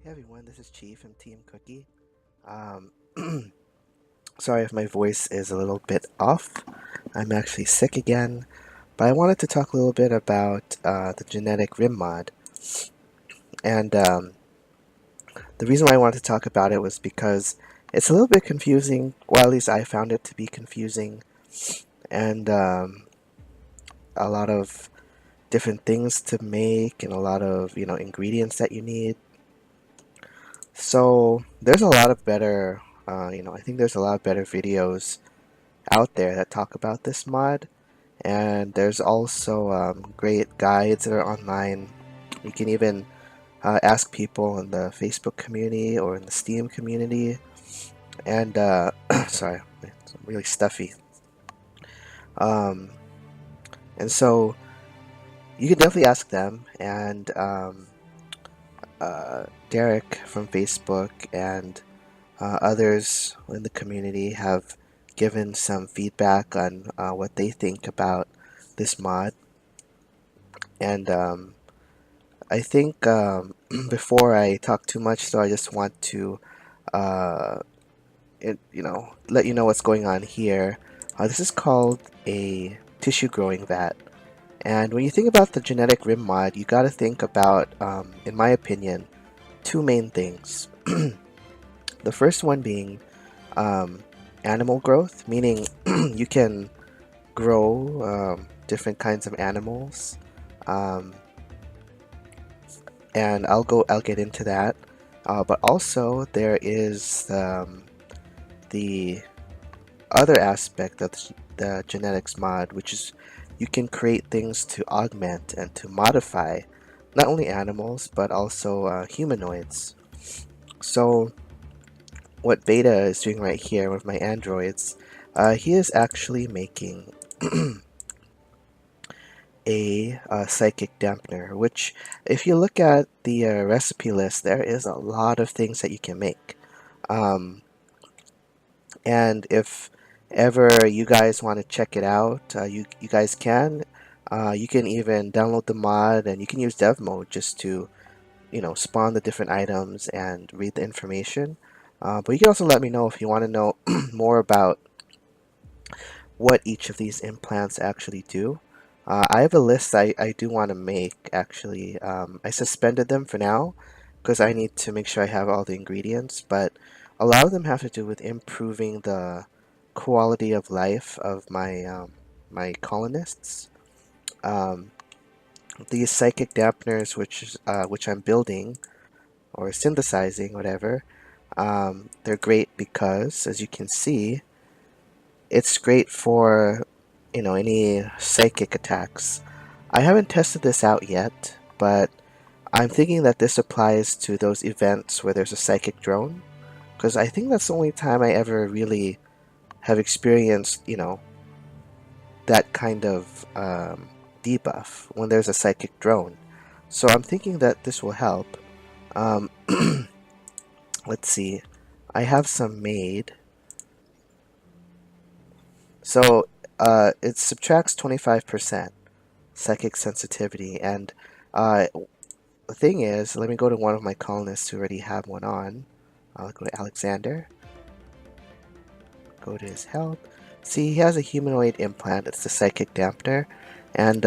Hey everyone, this is Chief from Team Kuuki. Um, Sorry if my voice is a little bit off. I'm actually sick again, but I wanted to talk a little bit about the genetic Rim mod. And the reason why I wanted to talk about it was because it's a little bit confusing, or at least I found it to be confusing, and a lot of different things to make, and a lot of ingredients that you need. So there's a lot of better, I think there's a lot of better videos out there that talk about this mod, and there's also great guides that are online. You can even ask people in the Facebook community or in the Steam community. And sorry, it's really stuffy. Um, and so you can definitely ask them. And Derek from Facebook and others in the community have given some feedback on what they think about this mod. And I think before I talk too much, so I just want to, uh, let you know what's going on here. This is called a tissue growing vat. And when you think about the genetic rim mod, you got to think about, in my opinion, two main things. The first one being um, animal growth, meaning you can grow different kinds of animals. Um, and I'll get into that. But also there is the other aspect of the genetics mod, which is you can create things to augment and to modify not only animals but also humanoids. So what Beta is doing right here with my androids, he is actually making a psychic dampener, which if you look at the recipe list, there is a lot of things that you can make. Um, and if ever you guys want to check it out, you guys can. You can even download the mod and you can use dev mode just to spawn the different items and read the information. But you can also let me know if you want to know more about what each of these implants actually do. I have a list I do want to make actually. I suspended them for now because I need to make sure I have all the ingredients, but a lot of them have to do with improving the quality of life of my colonists. Um, these psychic dampeners, which I'm building or synthesizing, whatever, they're great because, as you can see, it's great for any psychic attacks. I haven't tested this out yet, but I'm thinking that this applies to those events where there's a psychic drone, because I think that's the only time I ever really have experienced, that kind of debuff when there's a psychic drone. So I'm thinking that this will help. Um, let's see. I have some made. So it subtracts 25% psychic sensitivity, and uh, the thing is, let me go to one of my colonists who already have one on. I'll go to Alexander, go to his health. See, he has a humanoid implant. It's the psychic dampener, and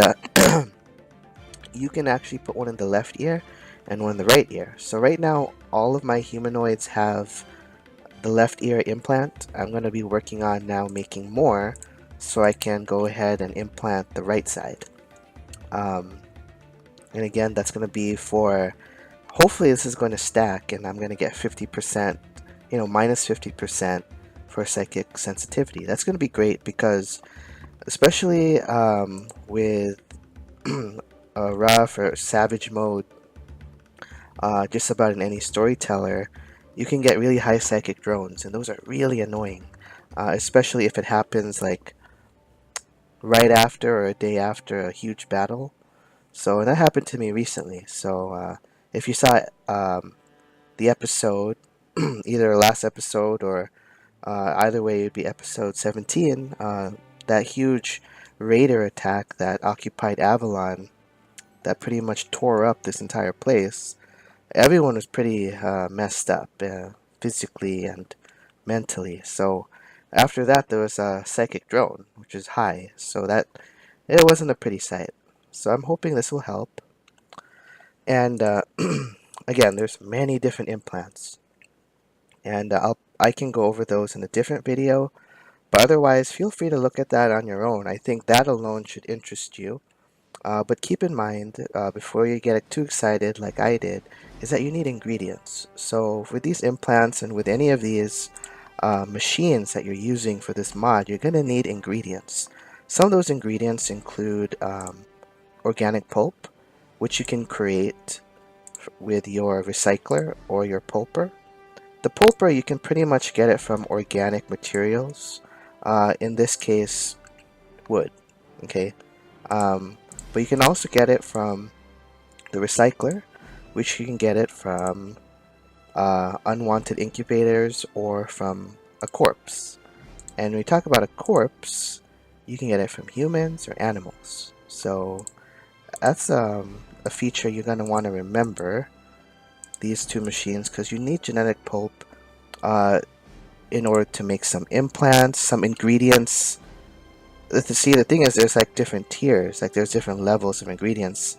you can actually put one in the left ear and one in the right ear. So right now, all of my humanoids have the left ear implant. I'm going to be working on now making more so I can go ahead and implant the right side. And again, that's going to be for, hopefully this is going to stack and I'm going to get 50%, minus 50% for psychic sensitivity. That's going to be great because, especially with rough or savage mode, just about in any storyteller, you can get really high psychic drones, and those are really annoying, especially if it happens like right after or a day after a huge battle. So that happened to me recently. So if you saw the episode, either last episode or either way, it'd be episode 17, that huge raider attack that occupied Avalon that pretty much tore up this entire place. everyone was pretty messed up physically and mentally. So after that, there was a psychic drone, which is high. So that it wasn't a pretty sight. So I'm hoping this will help. And again, there's many different implants, and I can go over those in a different video. But otherwise, feel free to look at that on your own. I think that alone should interest you. But keep in mind, before you get too excited like I did, is that you need ingredients. So with these implants and with any of these machines that you're using for this mod, you're going to need ingredients. Some of those ingredients include organic pulp, which you can create with your recycler or your pulper. The pulper, you can pretty much get it from organic materials. In this case, wood. Okay. But you can also get it from the recycler, which you can get it from unwanted incubators or from a corpse. And when we talk about a corpse, you can get it from humans or animals. So that's a feature you're going to want to remember, these two machines, because you need genetic pulp in order to make some implants, some ingredients. See, the thing is, there's like different tiers, like there's different levels of ingredients.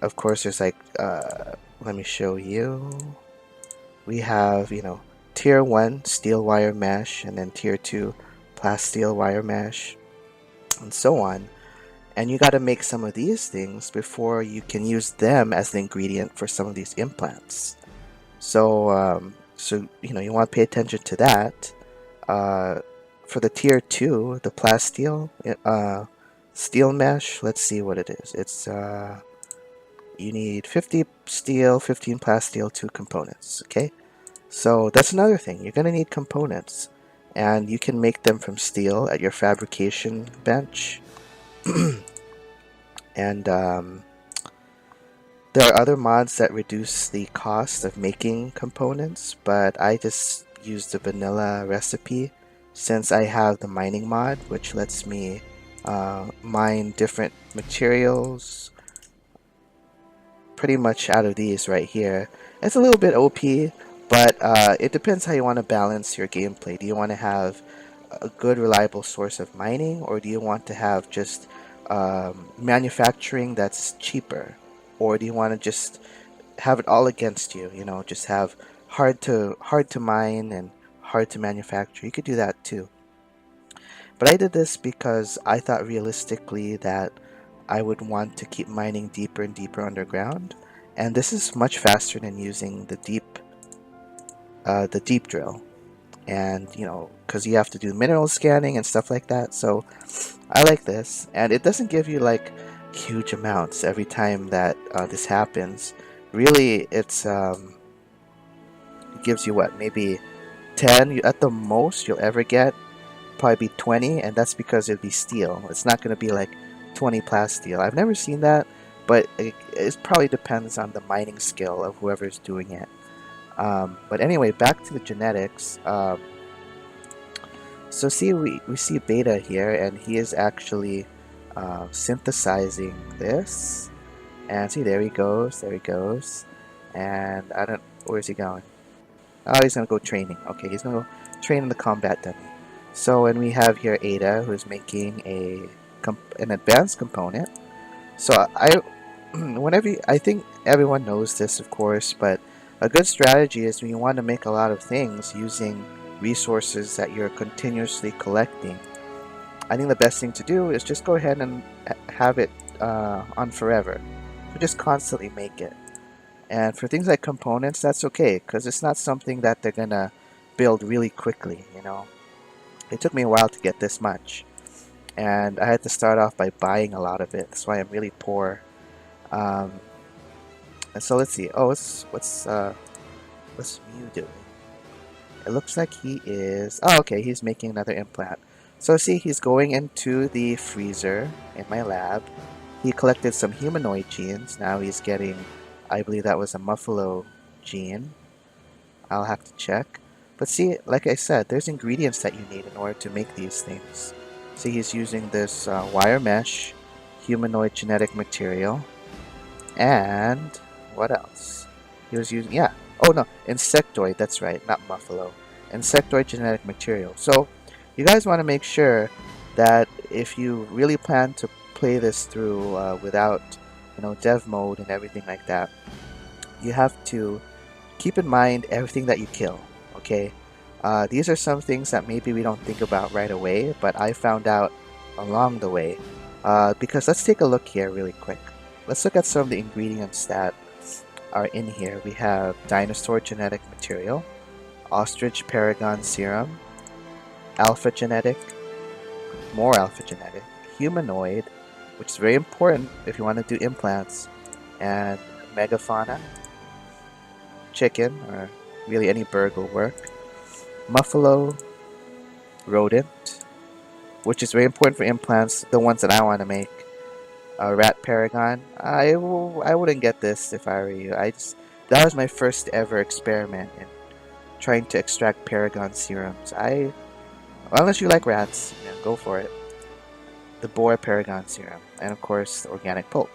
Of course, there's like, let me show you. We have, tier 1 steel wire mesh, and then tier 2 plasteel wire mesh, and so on. And you got to make some of these things before you can use them as the ingredient for some of these implants. So, you want to pay attention to that. For the tier 2, the plasteel steel mesh, let's see what it is. It's you need 50 steel, 15 plasteel, 2 components. Okay, so that's another thing. You're gonna need components, and you can make them from steel at your fabrication bench. And there are other mods that reduce the cost of making components, but I just use the vanilla recipe since I have the mining mod, which lets me mine different materials pretty much out of these right here. It's a little bit OP, but it depends how you want to balance your gameplay. Do you want to have a good reliable source of mining, or do you want to have just manufacturing that's cheaper? Or do you want to just have it all against you, just have hard to mine and hard to manufacture? You could do that too. But I did this because I thought realistically that I would want to keep mining deeper and deeper underground, and this is much faster than using the deep drill. And because you have to do mineral scanning and stuff like that, so I like this. And it doesn't give you like huge amounts every time that this happens. Really, it gives you what, maybe 10 at the most you'll ever get. Probably be 20, and that's because it'd be steel. It's not going to be like 20 plasteel. I've never seen that, but it probably depends on the mining skill of whoever's doing it. But anyway, back to the genetics. So see, we see Beta here, and he is actually synthesizing this. And see, there he goes, And I don't, where's he going? Oh, he's gonna go training. Okay, he's gonna go train in the combat dummy. So, and we have here Ada, who's making an advanced component. So I think everyone knows this, of course, but a good strategy is when you want to make a lot of things using resources that you're continuously collecting. I think the best thing to do is just go ahead and have it on forever. So just constantly make it. And for things like components, that's okay, because it's not something that they're gonna build really quickly, It took me a while to get this much, and I had to start off by buying a lot of it. That's why I'm really poor. And so let's see. Oh, what's Mew doing? It looks like he is. Oh, okay. He's making another implant. So see, he's going into the freezer in my lab. He collected some humanoid genes. Now he's getting, I believe that was a Muffalo gene. I'll have to check. But see, like I said, there's ingredients that you need in order to make these things. See, he's using this wire mesh, humanoid genetic material, and what else? He was using, yeah. Oh no, insectoid, that's right, not buffalo. Insectoid genetic material. So you guys want to make sure that if you really plan to play this through without, dev mode and everything like that, you have to keep in mind everything that you kill, okay? These are some things that maybe we don't think about right away, but I found out along the way. Because let's take a look here really quick. Let's look at some of the ingredients that are in here. We have dinosaur genetic material, ostrich paragon serum, alpha genetic, more alpha genetic, humanoid, which is very important if you want to do implants, and megafauna, chicken, or really any bird will work, muffalo, rodent, which is very important for implants, the ones that I want to make, rat paragon. I wouldn't get this if I were you. That was my first ever experiment in trying to extract paragon serums. Unless you like rats, go for it. The boar paragon serum, and of course the organic pulp.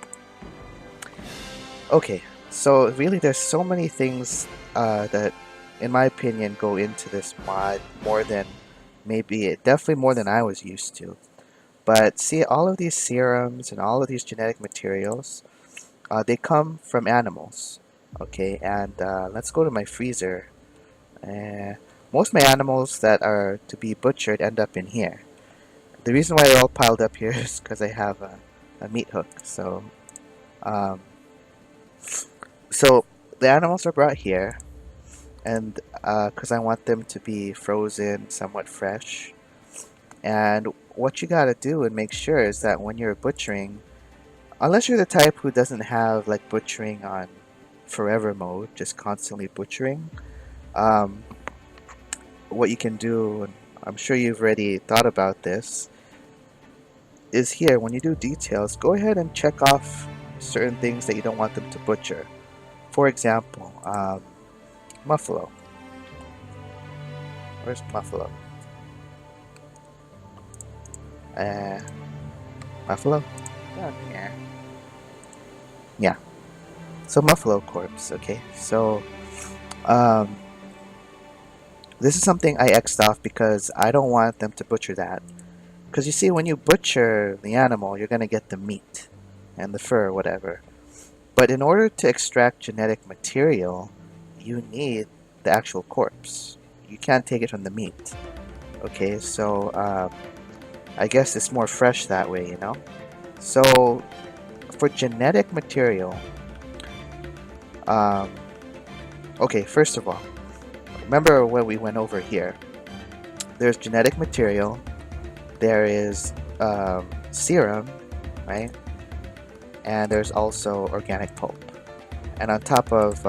Okay, so really there's so many things that, in my opinion, go into this mod definitely more than I was used to. But see, all of these serums and all of these genetic materials, they come from animals. Okay, and let's go to my freezer. Most of my animals that are to be butchered end up in here. The reason why they're all piled up here is because I have a meat hook. Um, so the animals are brought here, and because I want them to be frozen, somewhat fresh. And what you gotta do and make sure is that when you're butchering, unless you're the type who doesn't have like butchering on forever mode, just constantly butchering, what you can do, and I'm sure you've already thought about this, is here when you do details, go ahead and check off certain things that you don't want them to butcher. For example, Muffalo. Where's Muffalo? Muffalo? Down here. Yeah. So Muffalo corpse, okay? So, this is something I X'd off because I don't want them to butcher that. Because you see, when you butcher the animal, you're going to get the meat and the fur, whatever. But in order to extract genetic material, you need the actual corpse. You can't take it from the meat. Okay, so I guess it's more fresh that way, you know? So for genetic material, okay, first of all, remember when we went over here, there's genetic material, there is serum, right? And there's also organic pulp. And on top of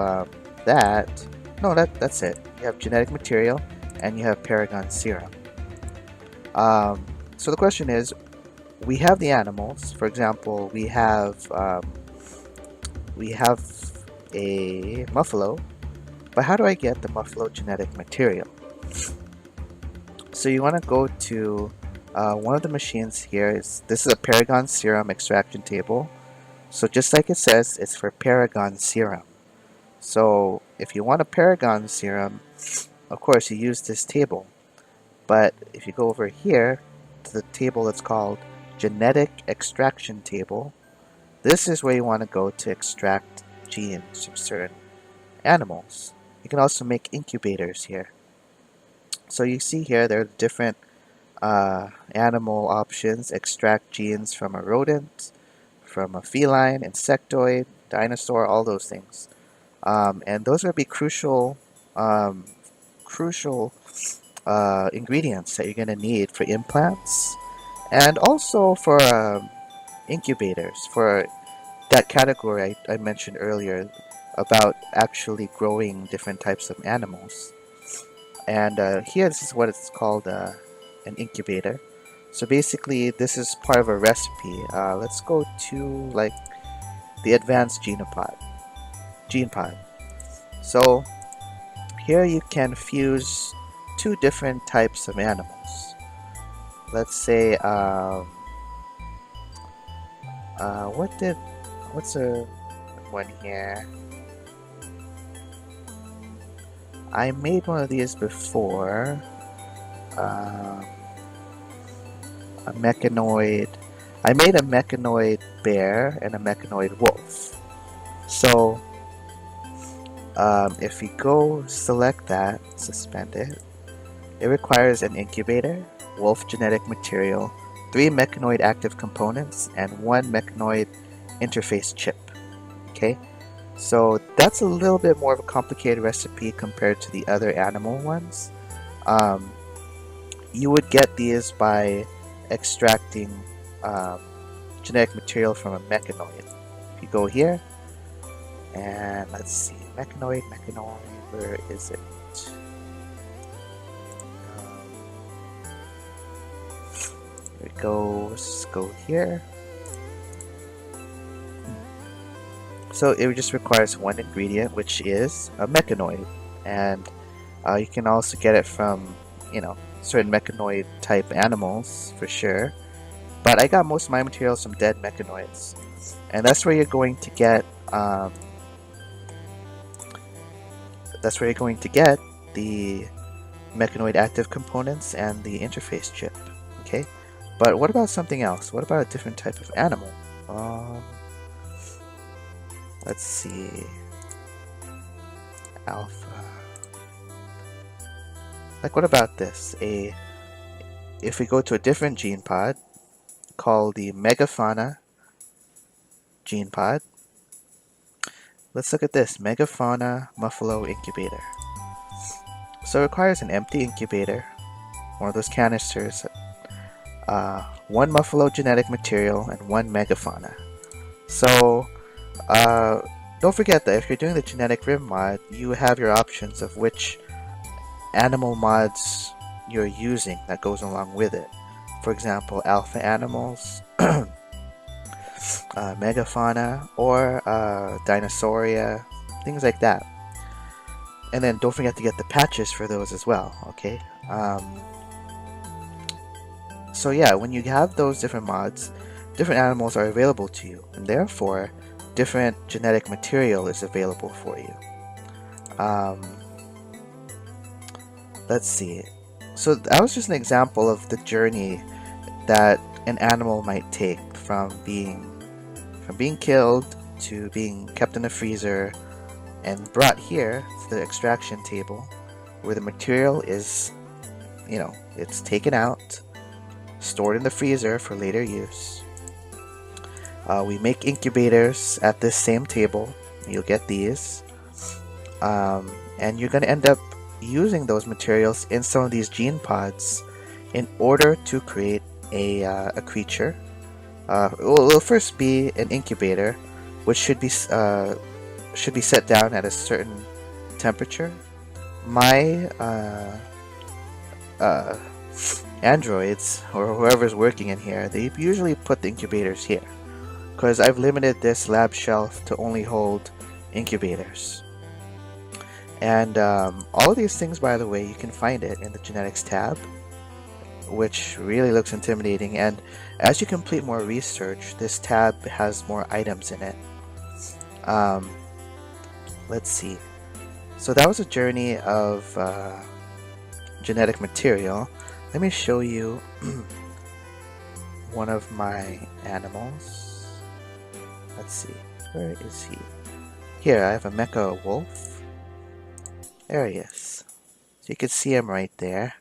that's it. You have genetic material and you have paragon serum. So the question is, we have the animals. For example, we have a muffalo, but how do I get the muffalo genetic material? So you want to go to one of the machines here. This is a paragon serum extraction table. So just like it says, it's for paragon serum. So if you want a paragon serum, of course you use this table. But if you go over here to the table that's called genetic extraction table, this is where you want to go to extract genes from certain animals. You can also make incubators here. So you see here there are different animal options. Extract genes from a rodent, from a feline, insectoid, dinosaur, all those things. And those would be crucial ingredients that you're going to need for implants and also for incubators, for that category I mentioned earlier about actually growing different types of animals. And here, this is what it's called, an incubator. So basically, this is part of a recipe. Let's go to like the advanced gene pod. So here you can fuse two different types of animals. Let's say, what's a one here? I made one of these before. Um, a mechanoid. I made a mechanoid bear and a mechanoid wolf. So if you go select that, suspend it, it requires an incubator, wolf genetic material, 3 mechanoid active components, and 1 mechanoid interface chip. Okay, so that's a little bit more of a complicated recipe compared to the other animal ones. You would get these by extracting um, genetic material from a mechanoid. If you go here, and let's see, mechanoid, where is it? Here it goes, go here. So it just requires 1 ingredient, which is a mechanoid, and you can also get it from, certain mechanoid type animals for sure. But I got most of my materials from dead mechanoids, and that's where you're going to get. That's where you're going to get the mechanoid active components and the interface chip. Okay, but what about something else? What about a different type of animal? Let's see. Alpha. Like, what about this? If we go to a different gene pod called the megafauna gene pod, let's look at this megafauna muffalo incubator. So it requires an empty incubator, one of those canisters, 1 muffalo genetic material, and 1 megafauna. So don't forget that if you're doing the genetic rim mod, you have your options of which animal mods you're using that goes along with it. For example, alpha animals, megafauna, or dinosauria, things like that. And then don't forget to get the patches for those as well, okay? So yeah, when you have those different mods, different animals are available to you, and therefore different genetic material is available for you. Let's see. So that was just an example of the journey that an animal might take from being killed to being kept in a freezer and brought here to the extraction table, where the material is, it's taken out, stored in the freezer for later use. We make incubators at this same table. You'll get these, and you're going to end up using those materials in some of these gene pods in order to create a creature. It'll first be an incubator, which should be set down at a certain temperature. My androids, or whoever's working in here, they usually put the incubators here, because I've limited this lab shelf to only hold incubators. And all of these things, by the way, you can find it in the genetics tab, which really looks intimidating. And as you complete more research, this tab has more items in it. Let's see. So that was a journey of genetic material. Let me show you one of my animals. Let's see. Where is he? Here, I have a mecha wolf. There he is. So you can see him right there.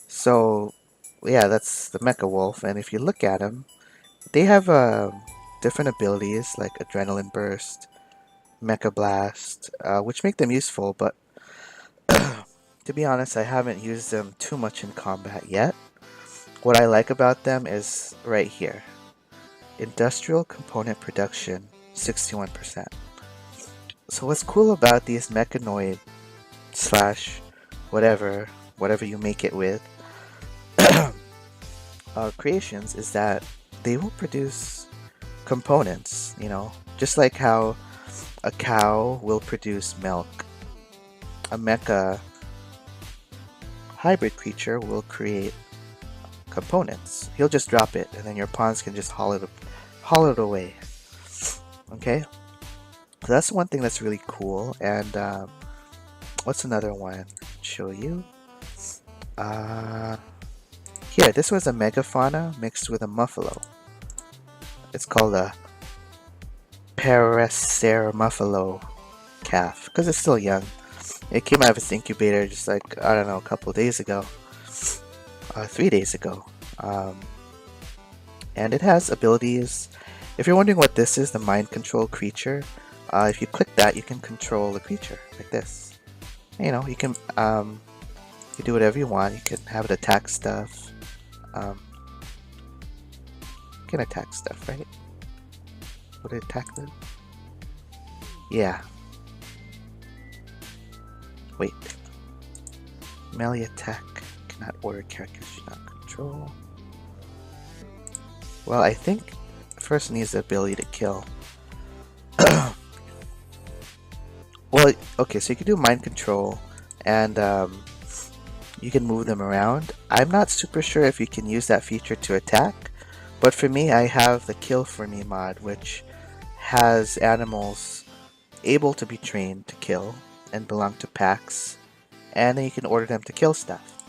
So yeah, that's the mecha wolf, and if you look at him, they have different abilities like adrenaline burst, mecha blast, which make them useful, but to be honest, I haven't used them too much in combat yet. What I like about them is right here. Industrial component production, 61%. So what's cool about these mechanoid slash whatever you make it with creations is that they will produce components, just like how a cow will produce milk. A mecha hybrid creature will create components. He'll just drop it, and then your pawns can just haul it away. Okay, so that's one thing that's really cool. And what's another one? Show you. Here, this was a megafauna mixed with a muffalo. It's called a Paracer muffalo calf because it's still young. It came out of its incubator just like, I don't know, a couple days ago. 3 days ago. And it has abilities. If you're wondering what this is, the mind control creature, if you click that, you can control the creature like this. You know, you can you do whatever you want. You can have it attack stuff. You can attack stuff, right? Would it attack them? Yeah. Wait. Melee attack. Cannot order characters you not control. Well, I think first needs the ability to kill. Well, okay, so you can do mind control, and you can move them around. I'm not super sure if you can use that feature to attack, but for me, I have the Kill For Me mod, which has animals able to be trained to kill and belong to packs, and then you can order them to kill stuff.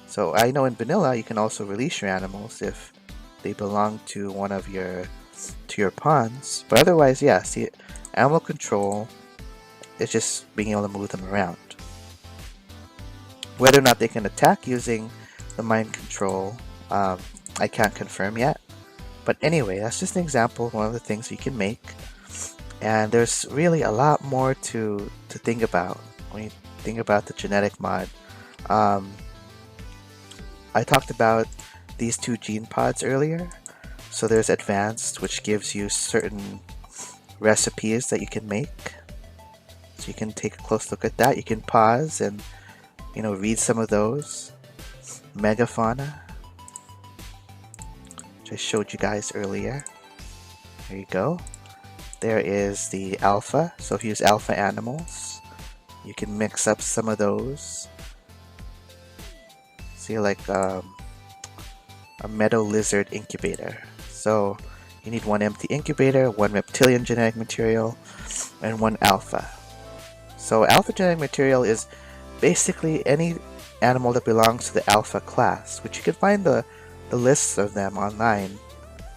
So I know in vanilla you can also release your animals if they belong to one of your pawns, but otherwise, yeah, see, animal control is just being able to move them around. Whether or not they can attack using the mind control, I can't confirm yet. But anyway, that's just an example of one of the things you can make. And there's really a lot more to think about when you think about the genetic mod. I talked about these 2 gene pods earlier. So there's advanced, which gives you certain recipes that you can make. So you can take a close look at that. You can pause and, you know, read some of those. Megafauna, which I showed you guys earlier. There you go. There is the alpha. So if you use alpha animals, you can mix up some of those. See, like a meadow lizard incubator. So you need 1 empty incubator, 1 reptilian genetic material, and 1 alpha. So alpha genetic material is basically any animal that belongs to the alpha class, which you can find the lists of them online.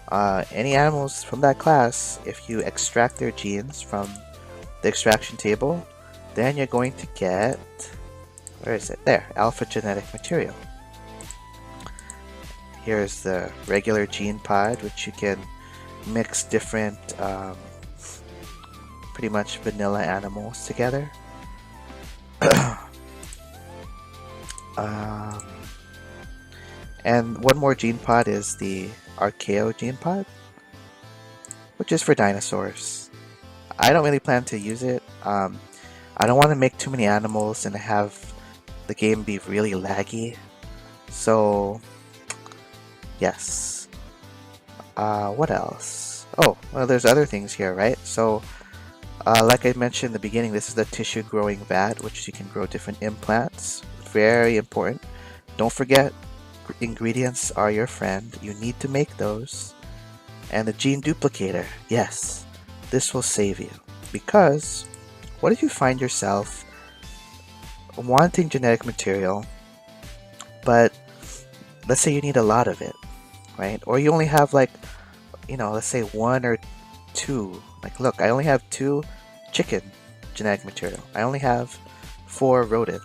Any animals from that class, if you extract their genes from the extraction table, then you're going to get, where is it? There, alpha genetic material. Here's the regular gene pod, which you can mix different, pretty much vanilla animals together. And one more gene pod is the Archaeo gene pod, which is for dinosaurs. I don't really plan to use it. I don't want to make too many animals and have the game be really laggy. So, yes. What else? Oh, well, there's other things here, right? So, like I mentioned in the beginning, this is the tissue growing vat, which you can grow different implants. Very important. Don't forget, ingredients are your friend. You need to make those. And the gene duplicator. Yes, this will save you. Because, what if you find yourself wanting genetic material, but let's say you need a lot of it, right? Or you only have like, you know, let's say 1 or 2. Like, look, I only have 2 chicken genetic material. I only have 4 rodent.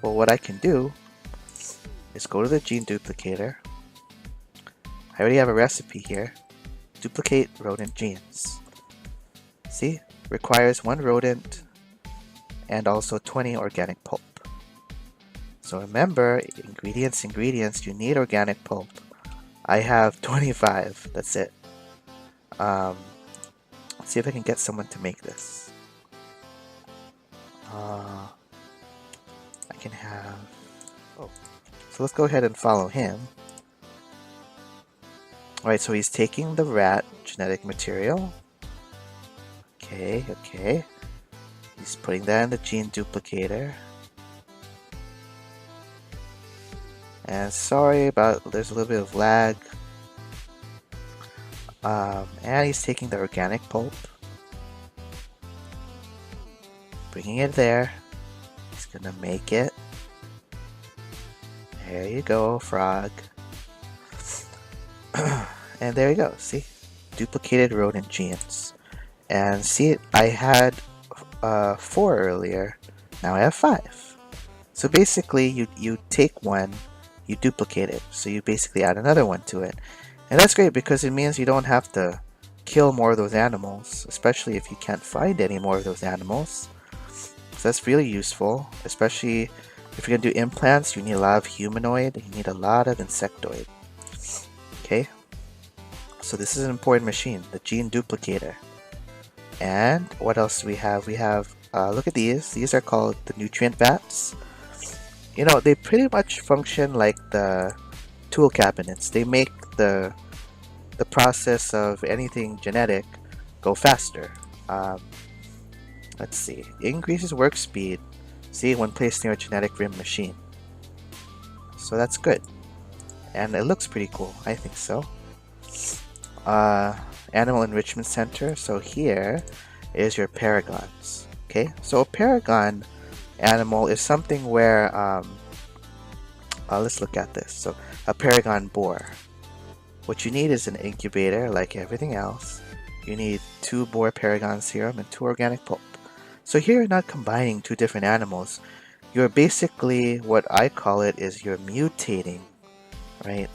Well, what I can do is go to the gene duplicator. I already have a recipe here. Duplicate rodent genes. See? Requires 1 rodent and also 20 organic pulp. So remember, ingredients, you need organic pulp. I have 25, that's it. Let's see if I can get someone to make this. I can have... Oh. So let's go ahead and follow him. Alright, so he's taking the rat genetic material. Okay. He's putting that in the gene duplicator. And sorry about, there's a little bit of lag. And he's taking the organic pulp, bringing it there. He's gonna make it. There you go, frog. And there you go, see? Duplicated rodent genes. And see, I had 4 earlier, now I have 5. So basically, you take one, you duplicate it. So you basically add another one to it. And that's great because it means you don't have to kill more of those animals, especially if you can't find any more of those animals. So that's really useful, especially if you're going to do implants. You need a lot of humanoid, you need a lot of insectoid. Okay, so this is an important machine, the gene duplicator. And what else do we have? We have, look at these. These are called the nutrient vats. You know, they pretty much function like the tool cabinets. They make the process of anything genetic go faster. Let's see. It increases work speed. See, when placed near a genetic rim machine. So that's good. And it looks pretty cool. I think so. Animal Enrichment Center. So here is your paragons. Okay, so a paragon animal is something where let's look at this. So a paragon boar. What you need is an incubator, like everything else. You need 2 boar paragon serum and 2 organic pulp. So here you're not combining 2 different animals. You're basically, what I call it, is you're mutating, right?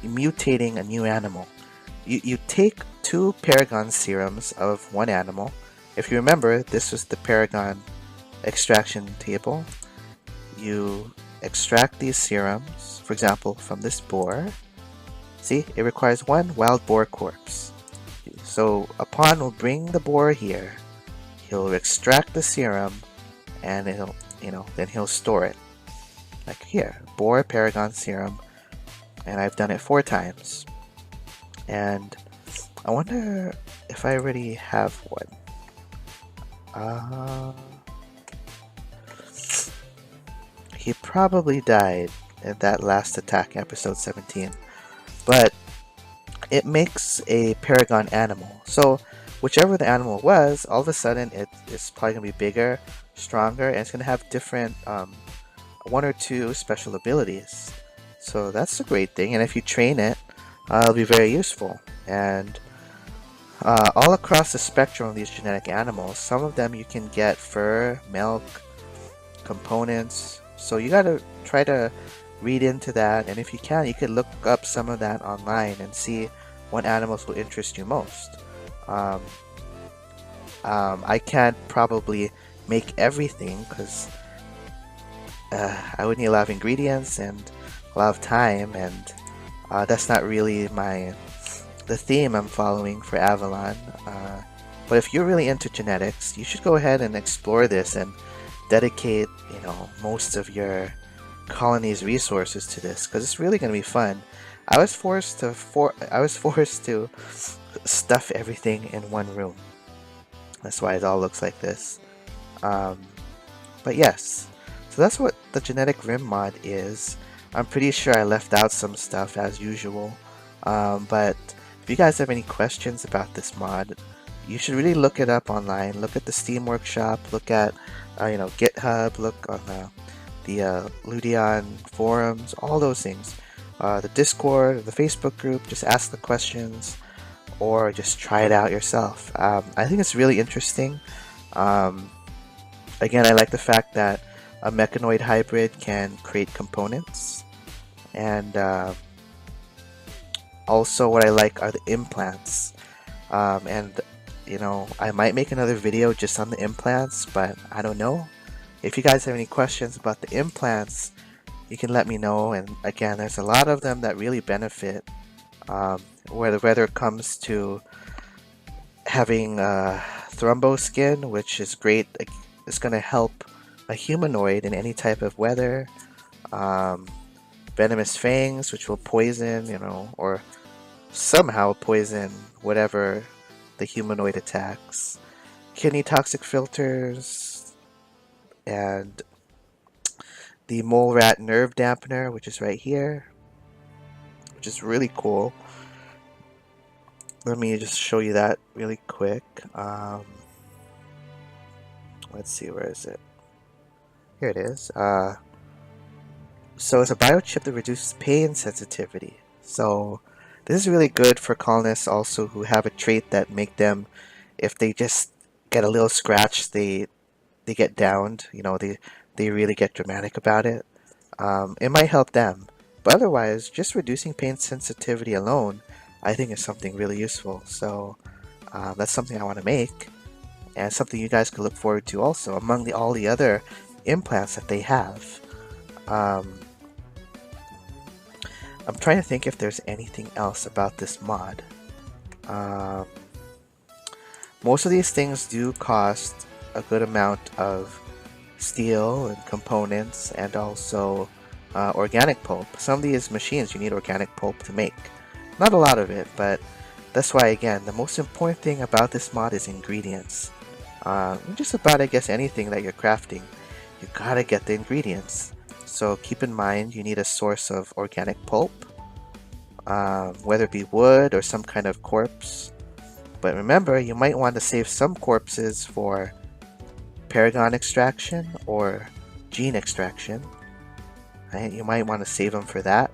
Mutating a new animal. You take 2 paragon serums of one animal. If you remember, this was the paragon extraction table. You extract these serums, for example, from this boar. See, it requires 1 wild boar corpse. So upon we'll bring the boar here, he'll extract the serum, and it'll, then he'll store it. Like here, boar paragon serum, and I've done it 4 times. And I wonder if I already have one. He probably died in that last attack, episode 17. But it makes a paragon animal. So whichever the animal was, all of a sudden it's probably going to be bigger, stronger, and it's going to have different 1 or 2 special abilities. So that's a great thing, and if you train it, it'll be very useful. And all across the spectrum of these genetic animals, some of them you can get fur, milk, components. So you gotta try to read into that, and if you can, you could look up some of that online and see what animals will interest you most. I can't probably make everything because I would need a lot of ingredients and a lot of time, and that's not really the theme I'm following for Avalon. But if you're really into genetics, you should go ahead and explore this and dedicate, most of your colony's resources to this, because it's really going to be fun. I was forced to stuff everything in one room. That's why it all looks like this. But yes, so that's what the genetic rim mod is. I'm pretty sure I left out some stuff as usual. But if you guys have any questions about this mod, you should really look it up online. Look at the Steam Workshop. Look at GitHub. Look on the Ludeon forums. All those things. The Discord, the Facebook group. Just ask the questions, or just try it out yourself. I think it's really interesting. Again, I like the fact that a mechanoid hybrid can create components, and also what I like are the implants. And I might make another video just on the implants, but I don't know. If you guys have any questions about the implants, you can let me know. And again, there's a lot of them that really benefit, whether it comes to having thrombo skin, which is great. It's going to help a humanoid in any type of weather. Venomous fangs, which will poison, or somehow poison whatever the humanoid attacks. Kidney toxic filters, and the mole rat nerve dampener, which is right here, which is really cool. Let me just show you that really quick. Let's see, where is it? Here it is. So it's a biochip that reduces pain sensitivity. So this is really good for colonists also who have a trait that make them, if they just get a little scratch, they get downed. You know, they really get dramatic about it. It might help them, but otherwise, just reducing pain sensitivity alone, I think is something really useful. So that's something I want to make, and something you guys could look forward to also among all the other implants that they have. I'm trying to think if there's anything else about this mod. Most of these things do cost a good amount of steel and components, and also organic pulp. Some of these machines you need organic pulp to make. Not a lot of it, but that's why, again, the most important thing about this mod is ingredients. Just about, I guess, anything that you're crafting, you gotta get the ingredients. So keep in mind you need a source of organic pulp, whether it be wood or some kind of corpse. But remember, you might want to save some corpses for paragon extraction or gene extraction. Right? You might want to save them for that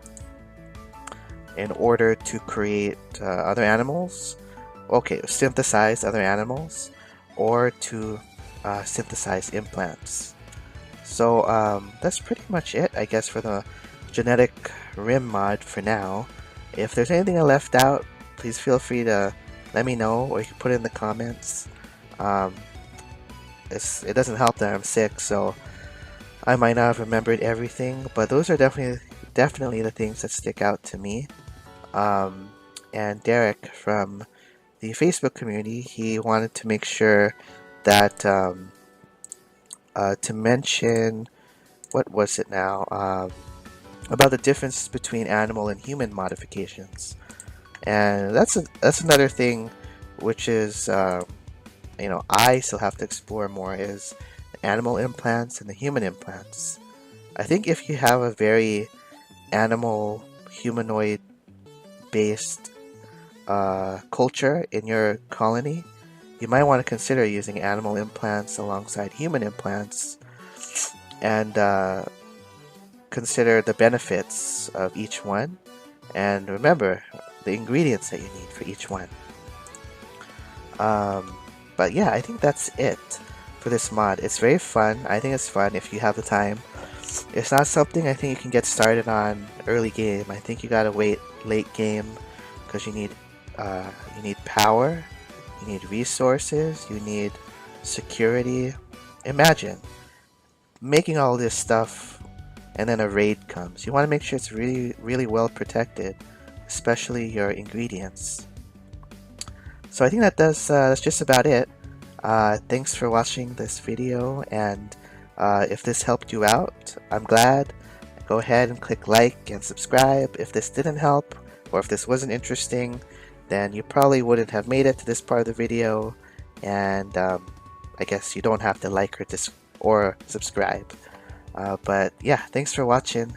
in order to create other animals. Okay, synthesize other animals, or to synthesize implants. So that's pretty much it, I guess, for the genetic Rim mod for now. If there's anything I left out, please feel free to let me know, or you can put it in the comments. It doesn't help that I'm sick, so I might not have remembered everything, but those are definitely the things that stick out to me. And Derek from the Facebook community, he wanted to make sure that to mention, what was it now, about the difference between animal and human modifications. And that's another thing which is I still have to explore more, is the animal implants and the human implants. I think if you have a very animal humanoid based culture in your colony, you might want to consider using animal implants alongside human implants, and consider the benefits of each one, and remember the ingredients that you need for each one. But yeah, I think that's it for this mod. It's very fun. I think it's fun if you have the time. It's not something I think you can get started on early game. I think you gotta wait late game, because you need power, you need resources, you need security. Imagine making all this stuff and then a raid comes. You want to make sure it's really well protected, especially your ingredients. So I think that's just about it. Thanks for watching this video, and if this helped you out, I'm glad. Go ahead and click like and subscribe. If this didn't help, or if this wasn't interesting, then you probably wouldn't have made it to this part of the video, and I guess you don't have to like or subscribe. But yeah, thanks for watching.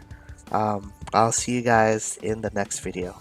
I'll see you guys in the next video.